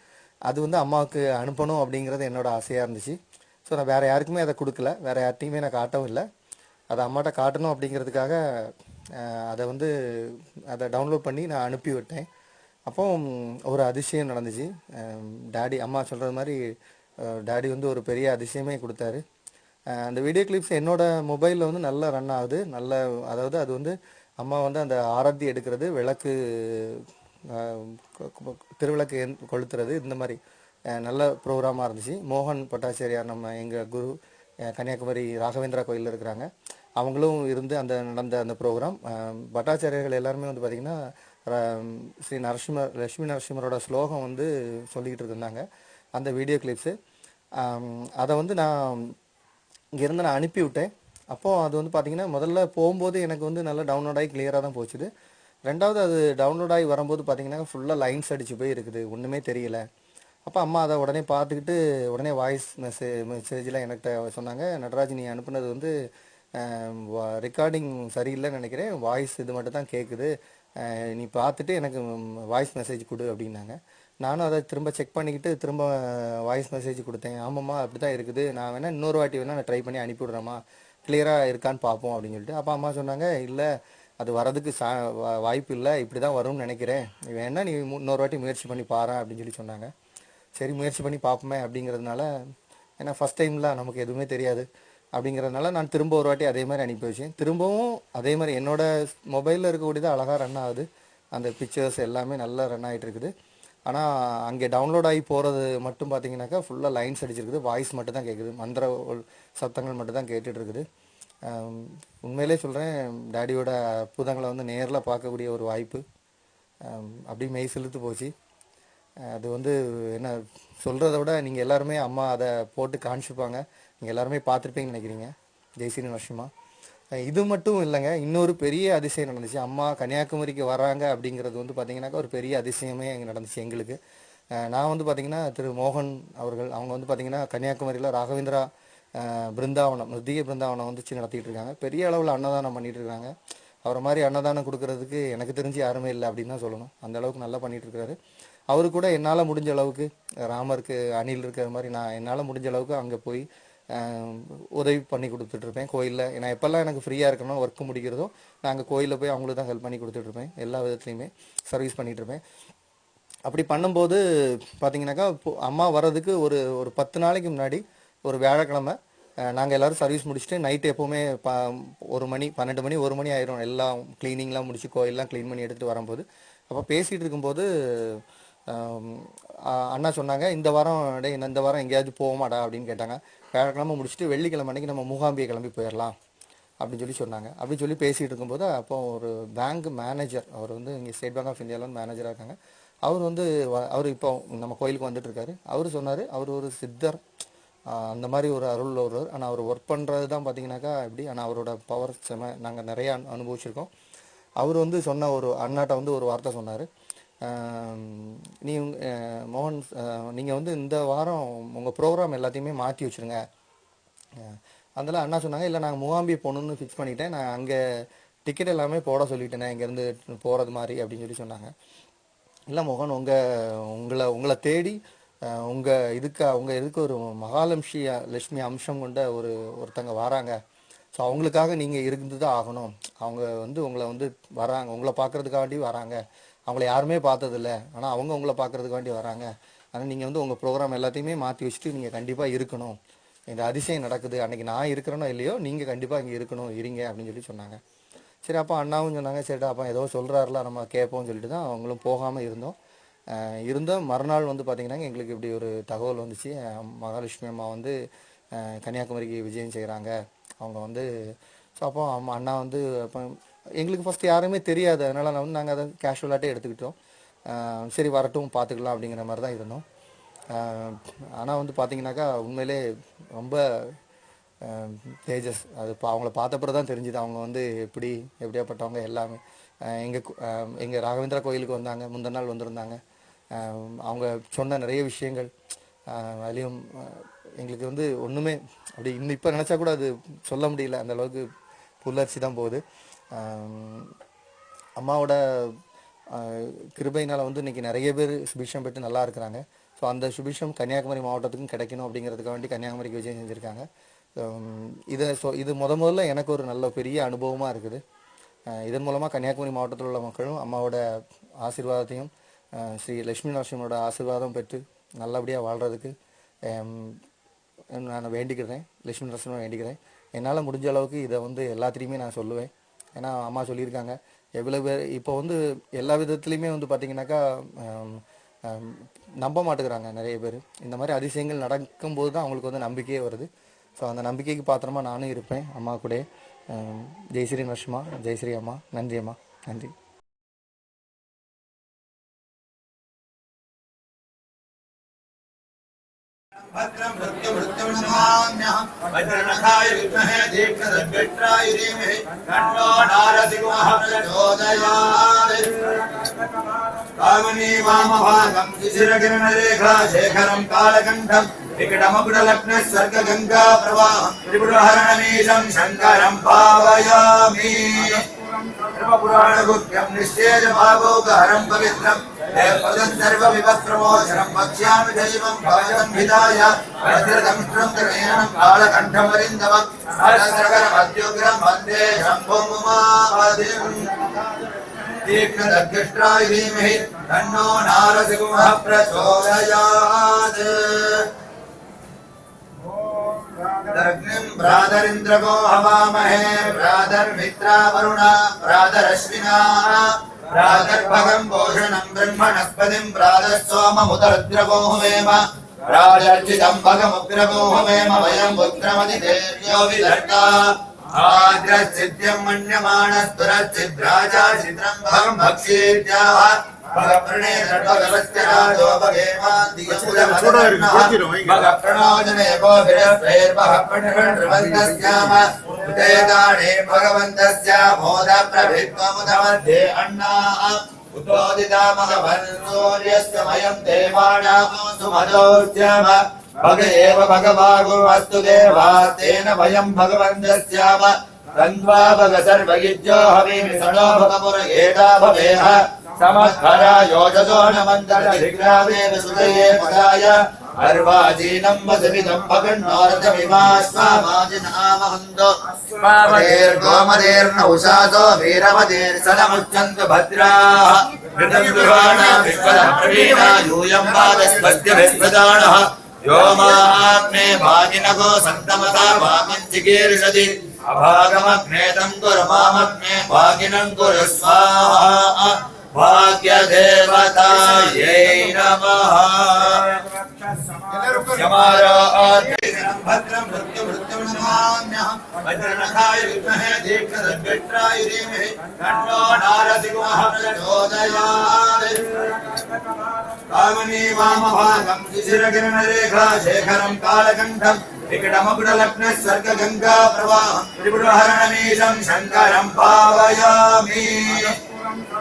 அது வந்து அம்மாவுக்கு அனுப்பணும் அப்படிங்கிறது என்னோடய ஆசையாக இருந்துச்சு. ஸோ நான் வேறு யாருக்குமே அதை கொடுக்கல, வேறு யார்ட்டையுமே நான் காட்டவும் இல்லை. அதை அம்மாட்ட காட்டணும் அப்படிங்கிறதுக்காக அதை டவுன்லோட் பண்ணி நான் அனுப்பி விட்டேன். அப்போ ஒரு அதிசயம் நடந்துச்சு. டேடி அம்மா சொல்கிறது மாதிரி டாடி வந்து ஒரு பெரிய அதிசயமே கொடுத்தாரு. அந்த வீடியோ கிளிப்ஸ் என்னோட மொபைலில் வந்து நல்லா ரன் ஆகுது. நல்ல அதாவது அது வந்து அம்மா வந்து அந்த ஆரத்தி எடுக்கிறது, விளக்கு திருவிளக்கு கொளுத்துறது, இந்த மாதிரி நல்ல ப்ரோக்ராமாக இருந்துச்சு. மோகன் பட்டாச்சாரியார் நம்ம எங்கள் குரு கன்னியாகுமரி ராகவேந்திரா கோயிலில் இருக்கிறாங்க. அவங்களும் இருந்து அந்த நடந்த அந்த ப்ரோக்ராம். பட்டாச்சாரியர்கள் எல்லாருமே வந்து பார்த்திங்கன்னா ஸ்ரீ லட்சுமி நரசிம்மரோட ஸ்லோகம் வந்து சொல்லிக்கிட்டு இருந்தாங்க அந்த வீடியோ கிளிப்ஸு. அதை வந்து நான் இங்கேருந்து நான் அனுப்பி விட்டேன். அப்போது அது வந்து பார்த்திங்கன்னா முதல்ல போகும்போது எனக்கு வந்து நல்லா டவுன்லோட் ஆகி கிளியராக தான் போச்சுது. ரெண்டாவது அது டவுன்லோட் ஆகி வரும்போது பார்த்திங்கன்னா ஃபுல்லாக லைன்ஸ் அடித்து போய் இருக்குது, ஒன்றுமே தெரியல. அப்போ அம்மா அதை உடனே பார்த்துக்கிட்டு உடனே வாய்ஸ் மெசேஜில் என்கிட்ட சொன்னாங்க, நடராஜ் நீ அனுப்புனது வந்து ரெக்கார்டிங் சரியில்லைன்னு நினைக்கிறேன், வாய்ஸ் இது மட்டும் தான் கேட்குது, நீ பார்த்துட்டு எனக்கு வாய்ஸ் மெசேஜ் கொடு அப்படின்னாங்க. நானும் அதை திரும்ப செக் பண்ணிக்கிட்டு திரும்ப வாய்ஸ் மெசேஜ் கொடுத்தேன். ஆமாம்மா அப்படி தான் இருக்குது, நான் வேணால் இன்னொரு வாட்டி வேணால் நான் ட்ரை பண்ணி அனுப்பிவிட்றேம்மா, கிளியராக இருக்கான்னு பார்ப்போம் அப்படின்னு சொல்லிட்டு. அப்போ அம்மா சொன்னாங்க, இல்லை அது வரதுக்கு வாய்ப்பு இல்லை, இப்படி தான் வரும்னு நினைக்கிறேன், நீ வேணால் நீ இன்னொரு வாட்டி முயற்சி பண்ணி பாரு அப்படின்னு சொல்லி சொன்னாங்க. சரி முயற்சி பண்ணி பார்ப்போமே அப்படிங்கிறதுனால, ஏன்னா ஃபஸ்ட் டைமில் நமக்கு எதுவுமே தெரியாது அப்படிங்கிறதுனால நான் திரும்ப ஒரு வாட்டி அதே மாதிரி அனுப்பி வச்சேன். திரும்பவும் அதே மாதிரி என்னோடய மொபைலில் இருக்கக்கூடியது அழகாக ரன் ஆகுது, அந்த பிக்சர்ஸ் எல்லாமே நல்லா ரன் ஆகிட்டு இருக்குது. ஆனால் அங்கே டவுன்லோட் ஆகி போகிறது மட்டும் பார்த்தீங்கன்னாக்கா ஃபுல்லாக லைன்ஸ் அடிச்சிருக்குது, வாய்ஸ் மட்டும் தான் கேட்குது, மந்திர சத்தங்கள் மட்டும் தான் கேட்டுட்டு இருக்குது. உண்மையிலே சொல்கிறேன், டேடியோட அற்புதங்களை வந்து நேரில் பார்க்கக்கூடிய ஒரு வாய்ப்பு அப்படியே மெய் செலுத்து போச்சு. அது வந்து என்ன சொல்கிறத விட நீங்கள் எல்லாருமே அம்மா அதை போட்டு காமிச்சிருப்பாங்க, நீங்கள் எல்லாருமே பார்த்துருப்பீங்கன்னு நினைக்கிறீங்க. ஜெய்ஸ்ரீ வருஷமா இது மட்டும் இல்லைங்க, இன்னொரு பெரிய அதிசயம் நடந்துச்சு. அம்மா கன்னியாகுமரிக்கு வராங்க அப்படிங்கிறது வந்து பார்த்திங்கனாக்கா ஒரு பெரிய அதிசயமே அங்கே நடந்துச்சு எங்களுக்கு. நான் வந்து பார்த்திங்கன்னா திரு மோகன் அவர்கள் அவங்க வந்து பார்த்திங்கன்னா கன்னியாகுமரியில் ராகவேந்திரா பிருந்தாவனம் நுத்திய பிருந்தாவனம் வந்துச்சு நடத்திட்டு இருக்காங்க. பெரிய அளவில் அன்னதானம் பண்ணிகிட்டு இருக்காங்க. அவரை மாதிரி அன்னதானம் கொடுக்கறதுக்கு எனக்கு தெரிஞ்சு யாருமே இல்லை அப்படின்னு தான் சொல்லணும். அந்த அளவுக்கு நல்லா பண்ணிகிட்டு இருக்காரு. அவரு கூட என்னால் முடிஞ்ச அளவுக்கு ராமருக்கு அணில் இருக்கிற மாதிரி நான் என்னால் முடிஞ்ச அளவுக்கு அங்கே போய் உதவி பண்ணி கொடுத்துட்ருப்பேன் கோயிலில். நான் எப்போல்லாம் எனக்கு ஃப்ரீயாக இருக்கணும், ஒர்க்கு முடிக்கிறதோ நான் அங்கே கோயிலில் போய் அவங்களுக்கு தான் ஹெல்ப் பண்ணி கொடுத்துட்ருப்பேன். எல்லா விதத்துலையுமே சர்வீஸ் பண்ணிகிட்ருப்பேன். அப்படி பண்ணும்போது பார்த்தீங்கன்னாக்கா அம்மா வர்றதுக்கு ஒரு 10 நாளைக்கு முன்னாடி ஒரு வியாழக்கிழமை நாங்கள் எல்லோரும் சர்வீஸ் முடிச்சுட்டு நைட்டு எப்போவுமே 1 மணி 12 மணி 1 மணி ஆயிரும் எல்லாம் க்ளீனிங்லாம் முடிச்சு கோயிலெலாம் க்ளீன் பண்ணி எடுத்துகிட்டு வரும்போது. அப்போ பேசிகிட்டு இருக்கும்போது அண்ணா சொன்னாங்க, இந்த வாரம் எங்கேயாவது போவோமாடா அப்படின்னு கேட்டாங்க. வியாழக்கிழமை முடிச்சுட்டு வெள்ளிக்கிழமை அன்றைக்கி நம்ம மூகாம்பியை கிளம்பி போயிடலாம் அப்படின்னு சொல்லி சொன்னாங்க. அப்படின்னு சொல்லி பேசிகிட்டு இருக்கும்போது அப்போ ஒரு பேங்க் மேனேஜர், அவர் வந்து இங்கே ஸ்டேட் பேங்க் ஆஃப் இந்தியாவில் மேனேஜராக இருக்காங்க. அவர் வந்து அவர் இப்போ நம்ம கோயிலுக்கு வந்துட்டு இருக்காரு. அவர் சொன்னார், அவர் ஒரு சித்தர், அந்த மாதிரி ஒரு அருள் ஒருவர். ஆனால் அவர் ஒர்க் பண்ணுறது தான் பார்த்தீங்கன்னாக்கா எப்படி, ஆனால் அவரோட பவர் நாங்கள் நிறையா அனுபவிச்சிருக்கோம். அவர் வந்து சொன்ன ஒரு அண்ணாட்ட வந்து ஒரு வார்த்தை சொன்னார், நீ மோகன் நீங்கள் வந்து இந்த வாரம் உங்கள் ப்ரோக்ராம் எல்லாத்தையுமே மாற்றி வச்சுருங்க. அதனால் அண்ணா சொன்னாங்க, இல்லை நாங்கள் மூகாம்பி போகணுன்னு ஃபிக்ஸ் பண்ணிட்டேன், நான் அங்கே டிக்கெட் எல்லாமே போட சொல்லிட்டேனே இங்கேருந்து போகிறது மாதிரி அப்படின்னு சொல்லி சொன்னாங்க. இல்லை மோகன், உங்களை தேடி உங்கள் இதுக்கு ஒரு மகாலட்சுமி அம்சம் கொண்ட ஒருத்தங்க வராங்க. ஸோ அவங்களுக்காக நீங்கள் இருந்து தான் ஆகணும். அவங்க வந்து உங்களை வந்து வராங்க, உங்களை பார்க்குறதுக்காண்டி வராங்க. அவங்கள யாருமே பார்த்ததில்ல, ஆனால் அவங்க உங்களை பார்க்குறதுக்காண்டி வராங்க. ஆனால் நீங்கள் வந்து உங்கள் ப்ரோக்ராம் எல்லாத்தையுமே மாற்றி வச்சுட்டு நீங்கள் கண்டிப்பாக இருக்கணும். இந்த அதிசயம் நடக்குது, அன்றைக்கி நான் இருக்கிறேனோ இல்லையோ நீங்கள் கண்டிப்பாக இங்கே இருக்கணும், இருங்க அப்படின்னு சொல்லி சொன்னாங்க. சரி, அப்போ அண்ணாவும் சொன்னாங்க, சரிடா அப்போ ஏதோ சொல்கிறாருல நம்ம கேட்போம்னு சொல்லிட்டு தான் அவங்களும் போகாமல் இருந்தோம். மறுநாள் வந்து பார்த்திங்கன்னா எங்களுக்கு இப்படி ஒரு தகவல் வந்துச்சு, மகாலட்சுமி அம்மா வந்து கன்னியாகுமரிக்கு விஜயம் செய்கிறாங்க அவங்க வந்து. ஸோ அப்போ அண்ணா வந்து அப்போ எங்களுக்கு ஃபஸ்ட்டு யாருமே தெரியாது, அதனால் நாங்கள் அதை கேஷுவலாகிட்டே எடுத்துக்கிட்டோம். சரி வரட்டும் பார்த்துக்கலாம் அப்படிங்கிற மாதிரி தான் இருந்தோம். ஆனால் வந்து பார்த்திங்கனாக்கா உண்மையிலே ரொம்ப தேஜஸ், அது அவங்கள பார்த்தப்பறம் தான் தெரிஞ்சுது அவங்க வந்து எப்படியாப்பட்டவங்க எல்லாமே. எங்கள் ராகவேந்திரா கோயிலுக்கு வந்தாங்க, முந்தின நாள் வந்திருந்தாங்க. அவங்க சொன்ன நிறைய விஷயங்கள் அதுலேயும் எங்களுக்கு வந்து ஒன்றுமே அப்படி இப்போ நினச்சா கூட அது சொல்ல முடியல, அந்த அளவுக்கு புல்லரிச்சு தான் போகுது. அம்மாவோட கிருபையினால் வந்து இன்றைக்கி நிறைய பேர் சுபிஷம் பெற்று நல்லா இருக்கிறாங்க. ஸோ அந்த சுபிஷம் கன்னியாகுமரி மாவட்டத்துக்கும் கிடைக்கணும் அப்படிங்கிறதுக்காக வேண்டி கன்னியாகுமரிக்கு விஜயம் செஞ்சுருக்காங்க. இது முதல்ல எனக்கு ஒரு நல்ல பெரிய அனுபவமாக இருக்குது. இதன் மூலமாக கன்னியாகுமரி மாவட்டத்தில் உள்ள மக்களும் அம்மாவோட ஆசீர்வாதத்தையும் ஸ்ரீ லட்சுமி நரசிம்மரோட ஆசீர்வாதம் பெற்று நல்லபடியாக வாழ்கிறதுக்கு நான் வேண்டிக்கிறேன், லட்சுமி நரசிம்மன் வேண்டிக்கிறேன். என்னால் முடிஞ்ச அளவுக்கு இதை வந்து எல்லாத்துலேயுமே நான் சொல்லுவேன். ஏன்னா அம்மா சொல்லியிருக்காங்க, எவ்வளோ பேர் இப்போ வந்து எல்லா விதத்துலேயுமே வந்து பார்த்திங்கனாக்கா நம்ப மாட்டேங்கிறாங்க நிறைய பேர். இந்த மாதிரி அதிசயங்கள் நடக்கும்போது தான் அவங்களுக்கு வந்து நம்பிக்கையே வருது. ஸோ அந்த நம்பிக்கைக்கு பாத்திரமா நானும் இருப்பேன் அம்மா கூட. ஜெய்ஸ்ரீ நரசிம்மா, ஜெய்ஸ்ரீ அம்மா, நன்றி அம்மா, நன்றி. भद्रं मृत्युमृत्युं नमाम्यहं वज्रनखाय विद्महे दीर्घदण्डाय धीमहि तन्नो नारसिंहः प्रचोदयात् कामिनी वामभागं शिशिरकिरणरेखा शेखरं कालकण्ठं विकटमकुटलग्नः स्वर्गगङ्गा प्रवाहं त्रिपुरहरणमीशं शङ्करं भावयामि सर्वपुराणगुह्यं निश्चेज भावोगहरं पवित्रम् पदं सर्वविवस्त्रमोचनं वक्ष्यामि दैवं भवतं हिताय वज्रदंष्ट्रं त्रिनयनं कालकण्ठमरिन्दमं सहस्रकरमत्युग्रं वन्दे शम्भुं उमापतिं दीर्घदग्ष्ट्राय धीमहि तन्नो नारसिंहः प्रचोदयात् अग्निं भ्रातरिन्द्रगो हवामहे भ्रातर्मित्रा वरुणा भ्रातरश्विना भ्रातर्भगं भूषणं ब्रह्मणस्पतिं भ्रातस्सोममुदरुद्रगोहवेम भ्रातर्चितं भगमुग्रगोहवेम वयं पुत्रमदिदेव्यो विधत्ता आग्रसिद्ध्यं मन्यमाणस्तुरच्चिद्राजा चित्रं भगं भक्षेत्याः भगप्रणे सर्वगवस्त्यराजो भगेमादियपुरमदर्णः भगप्रणोजनयको भिरस्वैर्भगप्रणिर्वन्तस्याम उदयदाणे भगवन्तस्य मोदप्रभित्वमुदमध्ये अन्नाः उतोदितामहवन्सूर्यस्य मयं देवानां सुमदोस्याम भग एव भगवागो अस्तु देवास्तेन वयं भगवन्तस्याम तन्वा भग सर्वयज्ञो हविमि सणो भगपुरगेदा भवेह समत्परा योजतो न मन्दरधिग्रावेव सुदये पदाय अर्वाजीनं वसविदं भगन्नोरथमिमाश्वामाजिनामहन्तो स्वामदेर्गोमदेर्न उषासो वीरमदेर्सनमुच्चन्तु भद्राः कृतं दुहाना विश्वदः प्रवीणा यूयं पादस्वस्य विस्मदानः यो माग्ने भागिनको सन्तमता वामिञ्चिकीर्षति अभागमग्ने तं कुरु मामग्ने भागिनं कुरु स्वाहा भाग्यदेवतायै नमः भद्रं मृत्युमृत्युं नमाम्यहं वज्रनखाय विद्महे दीर्घदण्डाय धीमहि तन्नो नारसिंहः प्रचोदयात् कामिनी वामभागं शिशिरकिरणरेखा शेखरं कालकण्ठं विकटमकुटलग्नः स्वर्गगङ्गा प्रवाहं त्रिपुरहरणमीशं शङ्करं भावयामि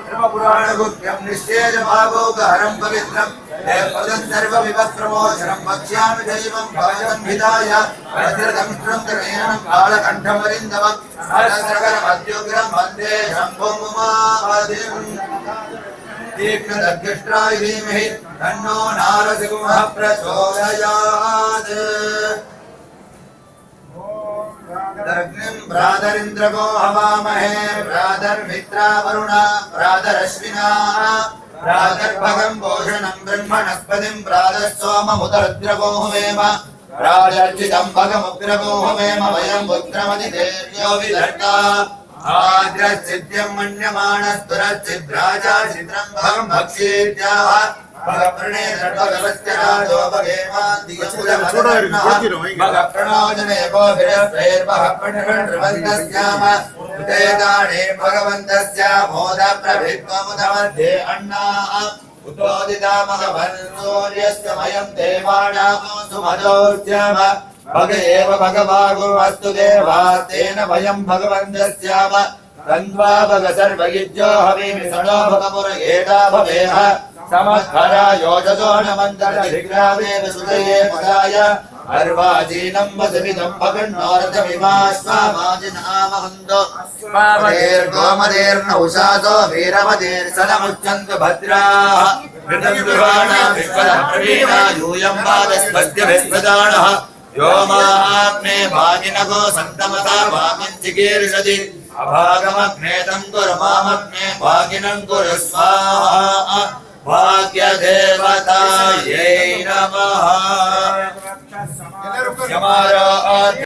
सर्वपुराणगुह्यं निश्चेज भावोगहरं पवित्रम् पदं सर्वविवस्त्रमोचनं वक्ष्यामि दैवं भवतं हिताय वज्रदंष्ट्रं त्रिनयनं कालकण्ठमरिन्दमं सहस्रकरमत्युग्रं वन्दे शम्भुं उमापतिं दीर्घदग्ष्ट्राय धीमहि तन्नो नारसिंहः प्रचोदयात् अग्निं भ्रातरिन्द्रगो हवामहे भ्रातर्मित्रा वरुणा भ्रातरश्विना भ्रातर्भगं भूषणं ब्रह्मणस्पतिं भ्रातस्सोममुदरुद्रगोहवेम भ्रातर्चितं भगमुग्रगोहवेम वयं पुत्रमदिदेव्यो विधत्ता आग्रसिद्ध्यं मन्यमाणस्तुरच्चिद्राजा चित्रं भगं भक्षेत्याः भगप्रणे सर्वगवस्त्यराजो भगेमादियपुरमदर्णः भगप्रणोजनयको भिरस्वैर्भगप्रणिर्वन्तस्याम उदयदाणे भगवन्तस्य मोदप्रभित्वमुदमध्ये अन्नाः उतोदितामहवन्सूर्यस्य मयं देवानां सुमदोस्याम भग एव भगवागो अस्तु देवास्तेन वयं भगवन्तस्याम तन्वा भग सर्वयज्ञो हविमि सणो भगपुरगेदा भवेह समत्परा योजतो न मन्दरधिग्रावेव सुदये पदाय अर्वाजीनं वसविदं भगन्नोरथमिमाश्वामाजिनामहन्तो स्वामदेर्गोमदेर्न उषासो वीरमदेर्सनमुच्चन्तु भद्राः कृतं दुहाना विश्वदः प्रवीणा यूयं पादस्वस्य विस्मदानः यो माग्ने भागिनको सन्तमता वामिञ्चिकीर्षति अभागमग्ने तं कुरु मामग्ने भागिनं कुरु स्वाहा भाग्यदेवतायै नमः यमाराध्य